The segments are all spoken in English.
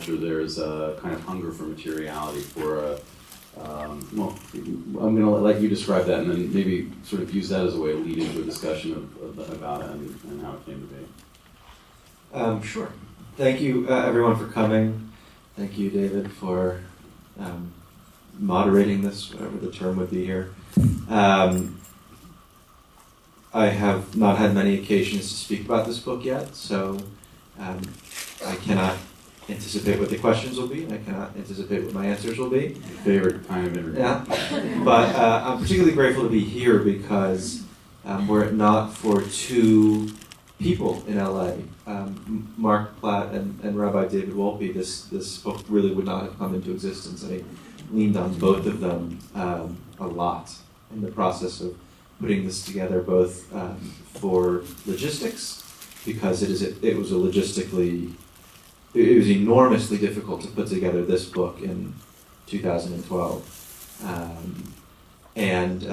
culture, there's a kind of hunger for materiality, for a, well, I'm going to let you describe that and then maybe sort of use that as a way to lead into a discussion of the Haggadah and how it came to be. Sure. Thank you, everyone, for coming. Thank you, David, for moderating this, whatever the term would be here. I have not had many occasions to speak about this book yet, so I cannot anticipate what the questions will be, and I cannot anticipate what my answers will be. Favorite kind of interview. Yeah. But I'm particularly grateful to be here because were it not for two people in LA, Mark Platt and Rabbi David Ulin, this book really would not have come into existence. I leaned on both of them a lot in the process of putting this together, both for logistics, because it was enormously difficult to put together this book in 2012, and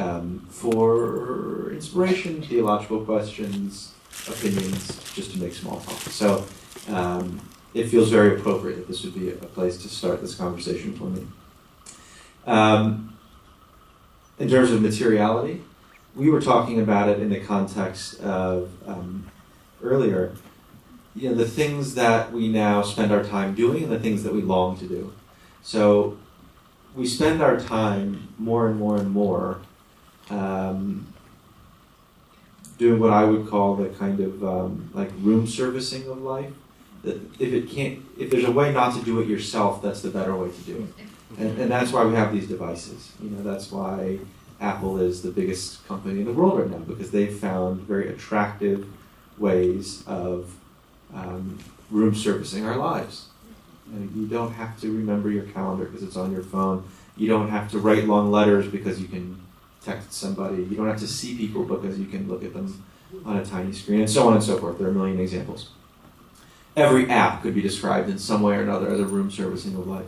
for inspiration, theological questions, opinions, just to make small talk. So it feels very appropriate that this would be a place to start this conversation for me. In terms of materiality, we were talking about it in the context of earlier, the things that we now spend our time doing and the things that we long to do. So we spend our time more and more and more doing what I would call the kind of like room servicing of life. That if there's a way not to do it yourself, that's the better way to do it. And that's why we have these devices. That's why Apple is the biggest company in the world right now, because they've found very attractive ways of room servicing our lives. You don't have to remember your calendar because it's on your phone. You don't have to write long letters because you can text somebody. You don't have to see people because you can look at them on a tiny screen, and so on and so forth. There are a million examples. Every app could be described in some way or another as a room servicing of life.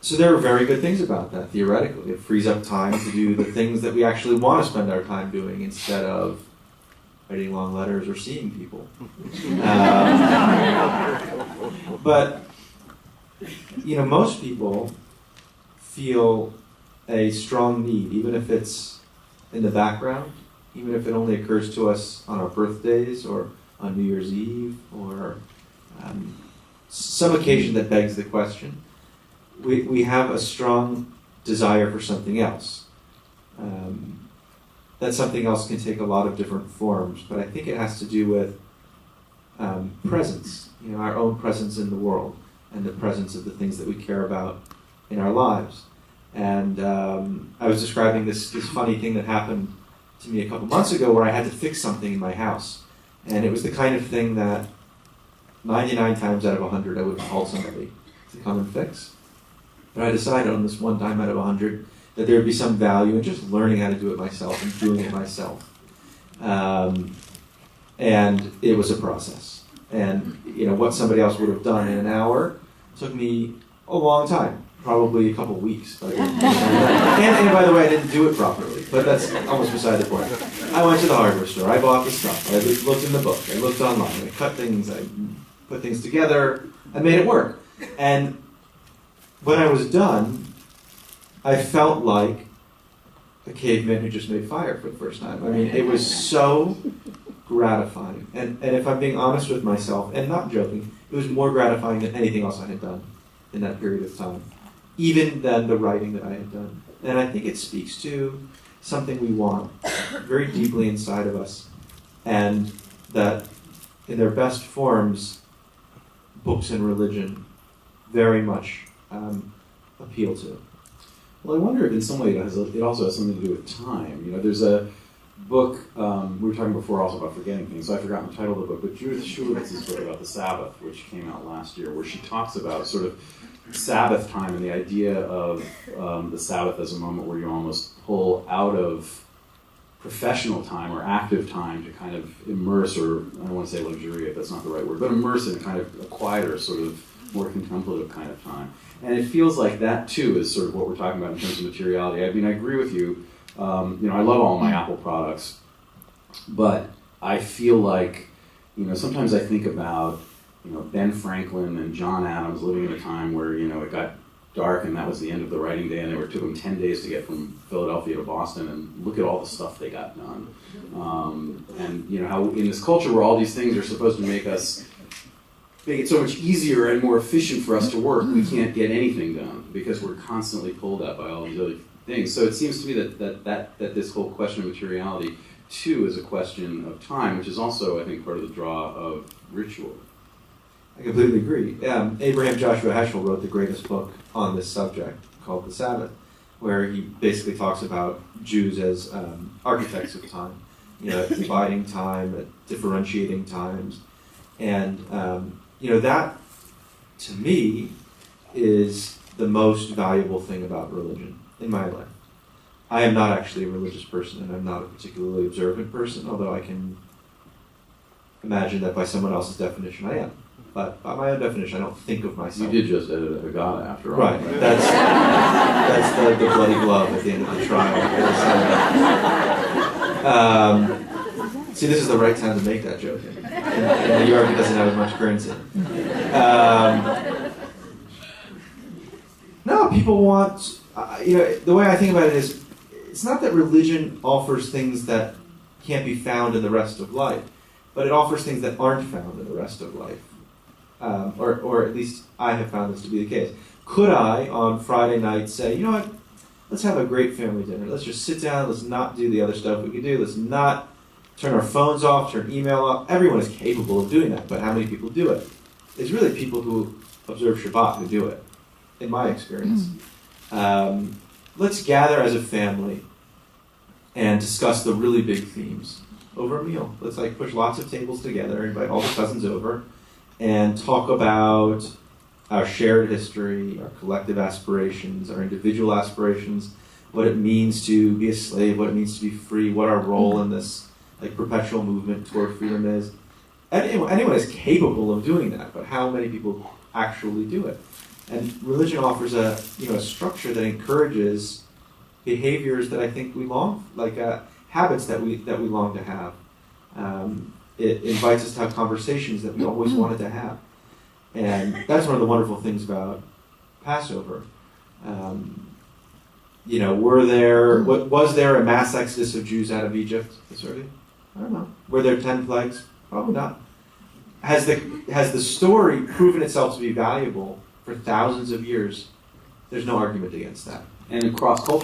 So there are very good things about that, theoretically. It frees up time to do the things that we actually want to spend our time doing instead of writing long letters or seeing people. But, most people feel a strong need, even if it's in the background, even if it only occurs to us on our birthdays or on New Year's Eve or some occasion that begs the question. We have a strong desire for something else. That something else can take a lot of different forms, but I think it has to do with presence, our own presence in the world and the presence of the things that we care about in our lives. And I was describing this funny thing that happened to me a couple months ago where I had to fix something in my house. And it was the kind of thing that 99 times out of 100 I would have called somebody to come and fix. But I decided on this one time out of 100 that there would be some value in just learning how to do it myself and doing it myself. And it was a process. And what somebody else would have done in an hour took me a long time, probably a couple of weeks. And by the way, I didn't do it properly, but that's almost beside the point. I went to the hardware store, I bought the stuff, I looked in the book, I looked online, I cut things, I put things together, I made it work. And when I was done, I felt like a caveman who just made fire for the first time. I mean, it was so gratifying. And if I'm being honest with myself, and not joking, it was more gratifying than anything else I had done in that period of time, even than the writing that I had done. And I think it speaks to something we want very deeply inside of us, and that in their best forms, books and religion very much appeal to. Well, I wonder if in some way it also has something to do with time. There's a book, we were talking before also about forgetting things, so I forgot the title of the book, but Judith Shulivitz's book about the Sabbath, which came out last year, where she talks about sort of Sabbath time and the idea of the Sabbath as a moment where you almost pull out of professional time or active time to kind of immerse, or I don't want to say luxuriate, that's not the right word, but immerse in a kind of a quieter, sort of more contemplative kind of time. And it feels like that too is sort of what we're talking about in terms of materiality. I mean, I agree with you. I love all my Apple products, but I feel like, sometimes I think about, Ben Franklin and John Adams living in a time where, it got dark and that was the end of the writing day, and it took them 10 days to get from Philadelphia to Boston, and look at all the stuff they got done. And how in this culture where all these things are supposed to make it so much easier and more efficient for us to work, we can't get anything done because we're constantly pulled at by all these other things. So it seems to me that this whole question of materiality too is a question of time, which is also, I think, part of the draw of ritual. I completely agree. Abraham Joshua Heschel wrote the greatest book on this subject called The Sabbath, where he basically talks about Jews as architects of time, dividing time, differentiating times. And, that, to me, is the most valuable thing about religion in my life. I am not actually a religious person, and I'm not a particularly observant person, although I can imagine that by someone else's definition I am. But by my own definition, I don't think of myself. You did just edit a Haggadah after all. Right. That's the bloody glove at the end of the trial. See, this is the right time to make that joke. In New York, it doesn't have as much currency. No, people want... the way I think about it is, it's not that religion offers things that can't be found in the rest of life, but it offers things that aren't found in the rest of life. Or at least I have found this to be the case. Could I, on Friday night, say, you know what, let's have a great family dinner. Let's just sit down, let's not do the other stuff we could do, let's not turn our phones off, turn email off. Everyone is capable of doing that, but how many people do it? It's really people who observe Shabbat who do it, in my experience. Let's gather as a family and discuss the really big themes over a meal. Let's push lots of tables together, invite all the cousins over, and talk about our shared history, our collective aspirations, our individual aspirations, what it means to be a slave, what it means to be free, what our role in this perpetual movement toward freedom is. Anyone is capable of doing that, but how many people actually do it? And religion offers a structure that encourages behaviors that I think we long, habits that we long to have. It invites us to have conversations that we always wanted to have. And that's one of the wonderful things about Passover. Was there a mass exodus of Jews out of Egypt this early? I don't know. Were there 10 plagues? Probably not. Has the story proven itself to be valuable for thousands of years? There's no argument against that. And across culture.